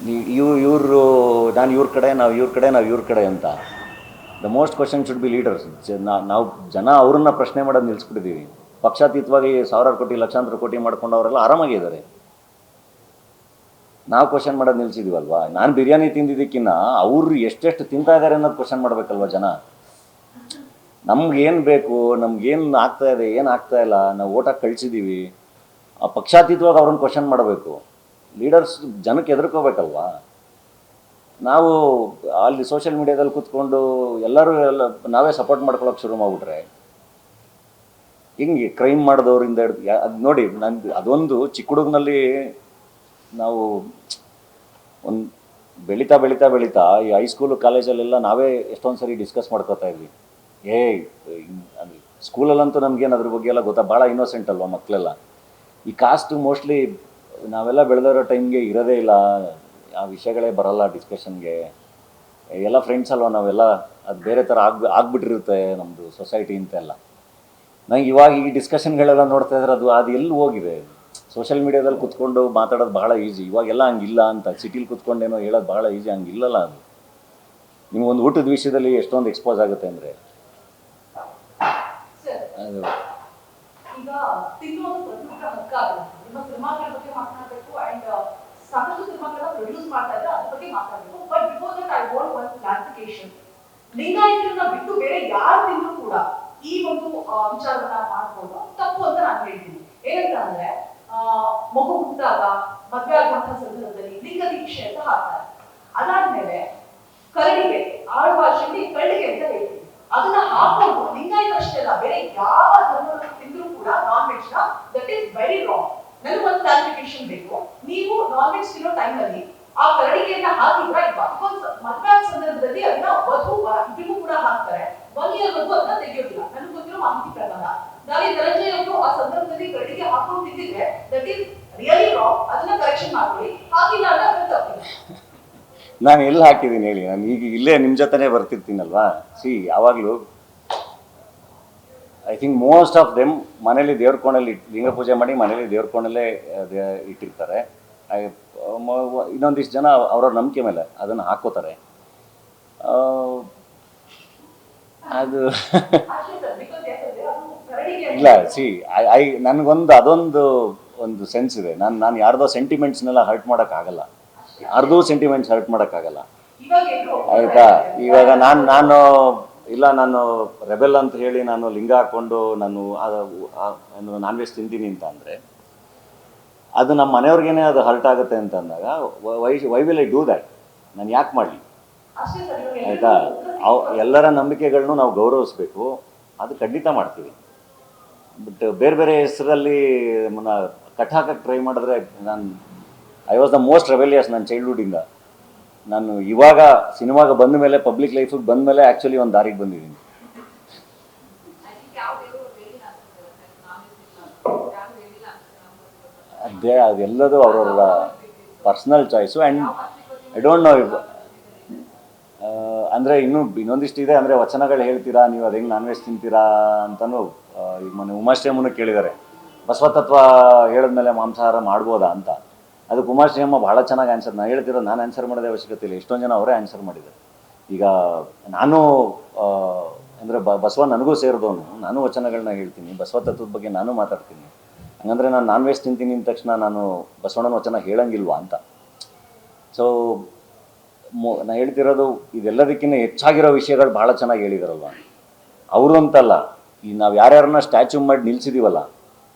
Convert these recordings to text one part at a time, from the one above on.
ಇವರು ನಾನು ಇವ್ರ ಕಡೆ, ನಾವು ಇವ್ರ ಕಡೆ, ನಾವು ಇವ್ರ ಕಡೆ ಅಂತ. The most question should be leaders. ನಾವು ಜನ ಅವ್ರನ್ನ ಪ್ರಶ್ನೆ ಮಾಡೋದು ನಿಲ್ಲಿಸ್ಬಿಟ್ಟಿದ್ದೀವಿ. ಪಕ್ಷಾತೀತವಾಗಿ ಸಾವಿರಾರು ಕೋಟಿ ಲಕ್ಷಾಂತರ ಕೋಟಿ ಮಾಡ್ಕೊಂಡು ಅವರೆಲ್ಲ ಆರಾಮಾಗಿದ್ದಾರೆ. ನಾವು ಕ್ವಶನ್ ಮಾಡೋದು ನಿಲ್ಸಿದೀವಲ್ವಾ. ನಾನು ಬಿರಿಯಾನಿ ತಿಂದಿದ್ದಕ್ಕಿಂತ ಅವ್ರು ಎಷ್ಟೆಷ್ಟು ತಿಂತಾ ಇದ್ದಾರೆ ಅನ್ನೋದು ಕ್ವಶನ್ ಮಾಡಬೇಕಲ್ವ ಜನ. ನಮ್ಗೇನು ಬೇಕು, ನಮ್ಗೇನು ಆಗ್ತಾ ಇದೆ, ಏನು ಆಗ್ತಾ ಇಲ್ಲ, ನಾವು ಓಟಾಗಿ ಕಳಿಸಿದ್ದೀವಿ, ಆ ಪಕ್ಷಾತೀತವಾಗಿ ಅವ್ರನ್ನ ಕ್ವಶನ್ ಮಾಡಬೇಕು. ಲೀಡರ್ಸ್ ಜನಕ್ಕೆ ಎದುರ್ಕೋಬೇಕಲ್ವಾ. ನಾವು ಅಲ್ಲಿ ಸೋಷಿಯಲ್ ಮೀಡಿಯಾದಲ್ಲಿ ಕೂತ್ಕೊಂಡು ಎಲ್ಲರೂ ನಾವೇ ಸಪೋರ್ಟ್ ಮಾಡ್ಕೊಳಕ್ಕೆ ಶುರು ಮಾಡಿಬಿಟ್ರೆ ಹಿಂಗೆ ಕ್ರೈಮ್ ಮಾಡಿದವರಿಂದ ಅದು ನೋಡಿ, ಅದೊಂದು ಚಿಕ್ಕ ಹುಡುಗನಲ್ಲಿ ನಾವು ಒಂದು ಬೆಳೀತಾ ಬೆಳೀತಾ ಬೆಳೀತಾ ಈ ಹೈಸ್ಕೂಲು ಕಾಲೇಜಲ್ಲೆಲ್ಲ ನಾವೇ ಎಷ್ಟೊಂದು ಸರಿ ಡಿಸ್ಕಸ್ ಮಾಡ್ಕೋತಾ ಇದ್ವಿ. ಅದು ಸ್ಕೂಲಲ್ಲಂತೂ ನಮಗೇನು ಅದ್ರ ಬಗ್ಗೆ ಎಲ್ಲ ಗೊತ್ತಾ, ಭಾಳ ಇನ್ನೋಸೆಂಟ್ ಅಲ್ವ ಮಕ್ಕಳೆಲ್ಲ. ಈ ಕಾಸ್ಟು ಮೋಸ್ಟ್ಲಿ ನಾವೆಲ್ಲ ಬೆಳೆದಿರೋ ಟೈಮ್ಗೆ ಇರೋದೇ ಇಲ್ಲ, ಆ ವಿಷಯಗಳೇ ಬರೋಲ್ಲ ಡಿಸ್ಕಷನ್ಗೆ. ಎಲ್ಲ ಫ್ರೆಂಡ್ಸ್ ಅಲ್ವ ನಾವೆಲ್ಲ, ಅದು ಬೇರೆ ಥರ ಆಗ್ಬಿಟ್ಟಿರುತ್ತೆ ನಮ್ಮದು ಸೊಸೈಟಿ ಅಂತೆಲ್ಲ. ನಂಗೆ ಇವಾಗ ಈ ಡಿಸ್ಕಷನ್ಗಳೆಲ್ಲ ನೋಡ್ತಾ ಇದ್ರೆ ಅದು ಎಲ್ಲಿ ಹೋಗಿದೆ. ಸೋಷಿಯಲ್ ಮೀಡಿಯಾದಲ್ಲಿ ಕುತ್ಕೊಂಡು ಮಾತಾಡೋದು ಭಾಳ ಈಸಿ, ಇವಾಗೆಲ್ಲ ಹಂಗಿಲ್ಲ ಅಂತ. ಸಿಟಿಲಿ ಕುತ್ಕೊಂಡೇನೋ ಹೇಳೋದು ಭಾಳ ಈಸಿ, ಹಂಗಿಲ್ಲಲ್ಲ ಅದು. ನಿಮಗೊಂದು ಊಟದ ವಿಷಯದಲ್ಲಿ ಎಷ್ಟೊಂದು ಎಕ್ಸ್ಪೋಸ್ ಆಗುತ್ತೆ ಅಂದರೆ ಅದು. ಈಗ ತಿನ್ನೋದು ಪ್ರತಿಯೊಬ್ಬರ ಹಕ್ಕ ಆಗಲ್ಲ. ನಿಮ್ಮ ಸಿನಿಮಾಗಳ ಬಗ್ಗೆ ಮಾತನಾಡಬೇಕು ಅಂಡ್ ಸಾಕಷ್ಟು ಸಿನಿಮಾಗಳನ್ನ ಪ್ರೊಡ್ಯೂಸ್ ಮಾಡ್ತಾ ಇದ್ರೆ ಅದ್ರ ಬಗ್ಗೆ ಮಾತಾಡಬೇಕು. But before that I want one clarification. ಲಿಂಗಾಯತರನ್ನ ಬಿಟ್ಟು ಬೇರೆ ಯಾರು ತಿಂದ್ರು ಕೂಡ ಈ ಒಂದು ವಿಚಾರವನ್ನ ಮಾಡ್ಕೊಂಡು ತಪ್ಪು ಅಂತ ನಾನು ಹೇಳ್ತೀನಿ. ಏನಂತ ಅಂದ್ರೆ ಮಗು ಹುಟ್ಟಿದಾಗ ಮದುವೆ ಆಗುವಂತಹ ಸಂದರ್ಭದಲ್ಲಿ ಲಿಂಗ ದೀಕ್ಷೆ ಅಂತ ಹಾಕ್ತಾರೆ. ಅದಾದ್ಮೇಲೆ ಕರಡಿಗೆ ಆಳ್ವಾಶಲ್ಲಿ ಕರಡಿಗೆ ಅಂತ ಹೇಳ್ತೀವಿ. ಅದನ್ನ ಹಾಕೊಂಡು ಲಿಂಗಾಯತರಷ್ಟೇ ಅಲ್ಲ, ಬೇರೆ ಯಾವ ಧರ್ಮವನ್ನು ತಿಂದ್ರು ಕೂಡ ನಾನ್ ವೆಜ್ ನ, ದಟ್ ಈಸ್ ವೆರಿ ರಾಂಗ್. ನನಗೊಂದು ಕ್ಲಾರಿಫಿಕೇಶನ್ ಬೇಕು. ನೀವು ನಾನ್ ವೆಜ್ ತಿನ್ನೋ ಟೈಮ್ ಅಲ್ಲಿ ಆ ಕರಡಿಗೆಯನ್ನ ಹಾಕಿದ್ರ ಇಲ್ವಾ? ಬಿಕಾಸ್ ಮದುವೆ ಸಂದರ್ಭದಲ್ಲಿ ಅದನ್ನ ವಧು ಇಬ್ಬರಿಗೂ ಕೂಡ ಹಾಕ್ತಾರೆ. 1 year ವರೆಗೂ ಅದನ್ನ ತೆಗೆಯೋದಿಲ್ಲ. ನನಗೆ ಗೊತ್ತಿರೋ ಮಾಹಿತಿ ಪ್ರಕಾರ ನಾಳೆ ಧನಂಜಯ ಅವರು ಆ ಸಂದರ್ಭದಲ್ಲಿ ಕರಡಿಗೆ ಹಾಕೊಂಡು ತಿಂದಿದ್ರೆ ದಟ್ ಈಸ್ ರಿಯಲಿ ರಾಂಗ್. ಅದನ್ನ ಕರೆಕ್ಷನ್ ಮಾಡ್ಕೊಳ್ಳಿ. ಹಾಗಿಲ್ಲ ಅಂದ್ರೆ ಅದನ್ನ ತಪ್ಪಿಲ್ಲ. ನಾನು ಎಲ್ಲಿ ಹಾಕಿದ್ದೀನಿ ಹೇಳಿ? ನಾನು ಈಗ ಇಲ್ಲೇ ನಿಮ್ಮ ಜೊತೆನೇ ಬರ್ತಿರ್ತೀನಲ್ವಾ. ಯಾವಾಗಲೂ I think most of them ಮನೇಲಿ ದೇವ್ರ ಕೋಣಲ್ಲಿ ಲಿಂಗ ಪೂಜೆ ಮಾಡಿ ಮನೇಲಿ ದೇವ್ರ ಕೋಣಲ್ಲೇ ಇಟ್ಟಿರ್ತಾರೆ. ಇನ್ನೊಂದಿಷ್ಟು ಜನ ಅವ್ರವ್ರ ನಂಬಿಕೆ ಮೇಲೆ ಅದನ್ನು ಹಾಕೋತಾರೆ. ಅದು ಇಲ್ಲ ನನಗೊಂದು ಅದೊಂದು ಸೆನ್ಸ್ ಇದೆ. ನಾನು ಯಾರ್ದೋ ಸೆಂಟಿಮೆಂಟ್ಸ್ನೆಲ್ಲ ಹರ್ಟ್ ಮಾಡೋಕ್ಕಾಗಲ್ಲ, ಯಾರ್ದೂ ಸೆಂಟಿಮೆಂಟ್ಸ್ ಹರ್ಟ್ ಮಾಡೋಕ್ಕಾಗಲ್ಲ, ಆಯಿತಾ? ಇವಾಗ ನಾನು ನಾನು ರೆಬೆಲ್ ಅಂತ ಹೇಳಿ ನಾನು ಲಿಂಗ ಹಾಕ್ಕೊಂಡು ನಾನು ನಾನ್ ವೆಜ್ ತಿಂತೀನಿ ಅಂತ ಅಂದರೆ ಅದು ನಮ್ಮ ಮನೆಯವ್ರಿಗೇನೆ ಅದು ಹರ್ಟ್ ಆಗುತ್ತೆ ಅಂತ ಅಂದಾಗ why will I do that? ನಾನು ಯಾಕೆ ಮಾಡಲಿ, ಆಯಿತಾ? ಎಲ್ಲರ ನಂಬಿಕೆಗಳನ್ನೂ ನಾವು ಗೌರವಿಸ್ಬೇಕು, ಅದು ಖಂಡಿತ ಮಾಡ್ತೀವಿ. ಬಟ್ ಬೇರೆ ಬೇರೆ ಹೆಸರಲ್ಲಿ ಕಟ್ ಹಾಕಕ್ಕೆ ಟ್ರೈ ಮಾಡಿದ್ರೆ I was the most rebellious ನನ್ನ ಚೈಲ್ಡ್ಹುಡ್ಡಿಂದ. ನಾನು ಇವಾಗ ಸಿನಿಮಾಗೆ ಬಂದ ಮೇಲೆ, ಪಬ್ಲಿಕ್ ಲೈಫಿಗೆ ಬಂದ ಮೇಲೆ ಆ್ಯಕ್ಚುಲಿ ಒಂದು ದಾರಿಗೆ ಬಂದಿದ್ದೀನಿ. ಅದೆಲ್ಲದು ಅವ್ರವ್ರ personal choice. And I don't know ಅಂದರೆ ಇನ್ನೊಂದಿಷ್ಟು ಇದೆ. ಅಂದರೆ ವಚನಗಳು ಹೇಳ್ತೀರಾ ನೀವು, ಅದು ಹೆಂಗೆ ನಾನ್ ವೆಜ್ ತಿಂತೀರಾ ಅಂತಲೂ ಈಗ ಮೊನ್ನೆ ಉಮಾಶ್ರೀಯಮ್ಮನೂ ಕೇಳಿದ್ದಾರೆ. ಬಸವತತ್ವ ಹೇಳಿದ್ಮೇಲೆ ಮಾಂಸಾಹಾರ ಮಾಡ್ಬೋದಾ ಅಂತ. ಅದಕ್ಕೆ ಉಮಾಶ್ರೀಯಮ್ಮ ಭಾಳ ಚೆನ್ನಾಗಿ ಆನ್ಸರ್. ನಾನು ಹೇಳ್ತಿರೋದು ನಾನು ಆನ್ಸರ್ ಮಾಡೋದೇ ಅವಶ್ಯಕತೆ ಇಲ್ಲ, ಎಷ್ಟೊಂದು ಜನ ಅವರೇ ಆನ್ಸರ್ ಮಾಡಿದ್ದಾರೆ. ಈಗ ನಾನು ಅಂದರೆ ಬಸವ ನನಗೂ ಸೇರಿದವನು, ನಾನು ವಚನಗಳನ್ನ ಹೇಳ್ತೀನಿ, ಬಸವತತ್ವದ ಬಗ್ಗೆ ನಾನು ಮಾತಾಡ್ತೀನಿ. ಹಂಗಂದರೆ ನಾನು ನಾನ್ ವೆಜ್ ತಿಂತೀನಿ ಅಂದ ತಕ್ಷಣ ನಾನು ಬಸವಣ್ಣನ ವಚನ ಹೇಳಂಗಿಲ್ವಾ ಅಂತ. ಸೊ ನಾನು ಹೇಳ್ತಿರೋದು ಇದೆಲ್ಲದಕ್ಕಿಂತ ಹೆಚ್ಚಾಗಿರೋ ವಿಷಯಗಳು ಭಾಳ ಚೆನ್ನಾಗಿ ಹೇಳಿದಾರಲ್ವ ಅವರು ಅಂತಲ್ಲ. ಈ ನಾವು ಯಾರ್ಯಾರನ್ನ ಸ್ಟ್ಯಾಚ್ಯೂ ಮಾಡಿ ನಿಲ್ಸಿದ್ದೀವಲ್ಲ,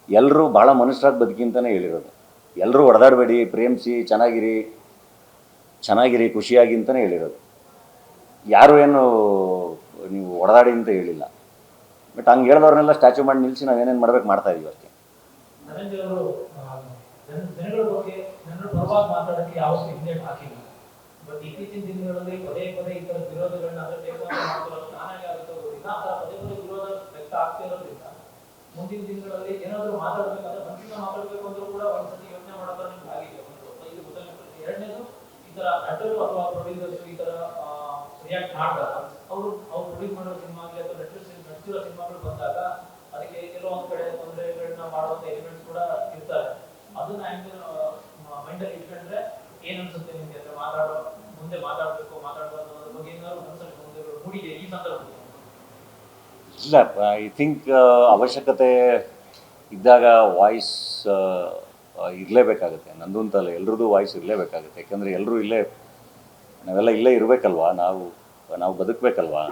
ಎಲ್ಲರೂ ಭಾಳ ಮನುಷ್ಯರಾಗಿ ಬದುಕಿ ಅಂತಲೇ ಹೇಳಿರೋದು. ಎಲ್ಲರೂ ಹೊಡೆದಾಡಬೇಡಿ, ಪ್ರೇಮಿಸಿ, ಚೆನ್ನಾಗಿರಿ ಖುಷಿಯಾಗಿ ಅಂತಲೇ ಹೇಳಿರೋದು. ಯಾರು ಏನು ನೀವು ಹೊಡೆದಾಡಿ ಅಂತ ಹೇಳಿಲ್ಲ. ಬಟ್ ಹಂಗೆ ಹೇಳಿದವ್ರನ್ನೆಲ್ಲ ಸ್ಟ್ಯಾಚ್ಯೂ ಮಾಡಿ ನಿಲ್ಲಿಸಿ ನಾವೇನೇನು ಮಾಡ್ಬೇಕು ಮಾಡ್ತಾ ಇದೀವಿ ಅಷ್ಟೇ. ಬಟ್ ಇತ್ತೀಚಿನ ದಿನಗಳಲ್ಲಿ ಪದೇ ಪದೇ ಈ ತರದ ವಿರೋಧಗಳನ್ನ ವಿರೋಧ ವ್ಯಕ್ತ ಆಗ್ತಿರೋದ್ರಿಂದ ಮುಂದಿನ ದಿನಗಳಲ್ಲಿ ಏನಾದರೂ ಮಾತಾಡಬೇಕಾದ್ರೆ ಮನಸ್ಸಿನ ಮಾತಾಡಬೇಕು ಅಂದ್ರೂ ಕೂಡ ಒಂದ್ಸತಿ ಯೋಚನೆ ಮಾಡೋದ್ರ ನಿಮ್ಗೆ ಆಗಿದೆ. ಇದು ಮೊದಲನೇ ಪ್ರಶ್ನೆ. ಎರಡನೇದು, ಈ ತರ ನಟರು ಅಥವಾ ಪ್ರೊಡ್ಯೂಸರ್ಸ್ ಈ ತರ ರಿಯಾಕ್ಟ್ ಮಾಡಿದಾಗ ಅವ್ರು ಪ್ರೊಡ್ಯೂಸ್ ಮಾಡೋ ಸಿನಿಮಾ ಆಗಲಿ ಅಥವಾ ನಟಿಸಿರೋ ಸಿನಿಮಾಗಳು ಬಂದಾಗ ಅದಕ್ಕೆ ಕೆಲವೊಂದು ಕಡೆ ತೊಂದರೆಗಳನ್ನ ಮಾಡುವಂತ ಎಲಿಮೆಂಟ್ಸ್ ಕೂಡ ಇರ್ತಾರೆ. ಅದನ್ನ ಮೈಂಡಲ್ಲಿ ಇಟ್ಕೊಂಡ್ರೆ ಏನ್ ಅನ್ಸುತ್ತೆ ನಿಮ್ಗೆ ಅಂದ್ರೆ ಮಾತಾಡೋ ಮುಂದೆ ಮಾತಾಡ್ಬೇಕು ಮಾತಾಡಬಾರ್ದು ಅನ್ನೋದ್ರ ಬಗ್ಗೆ ಏನಾದ್ರು ಮನಸ್ಸಲ್ಲಿ ಮುಂದೆ ಮೂಡಿದೆ ಈ ಸಂದರ್ಭದಲ್ಲಿ? ಇಲ್ಲ, ಐ ಥಿಂಕ್ ಅವಶ್ಯಕತೆ ಇದ್ದಾಗ ವಾಯ್ಸ್ ಇರಲೇಬೇಕಾಗುತ್ತೆ. ನಂದು ಅಂತಲ್ಲ, ಎಲ್ರದ್ದು ವಾಯ್ಸ್ ಇರಲೇಬೇಕಾಗುತ್ತೆ. ಯಾಕಂದರೆ ಎಲ್ಲರೂ ನಾವೆಲ್ಲ ಇಲ್ಲೇ ಇರಬೇಕಲ್ವಾ, ನಾವು ಬದುಕಬೇಕಲ್ವಾ.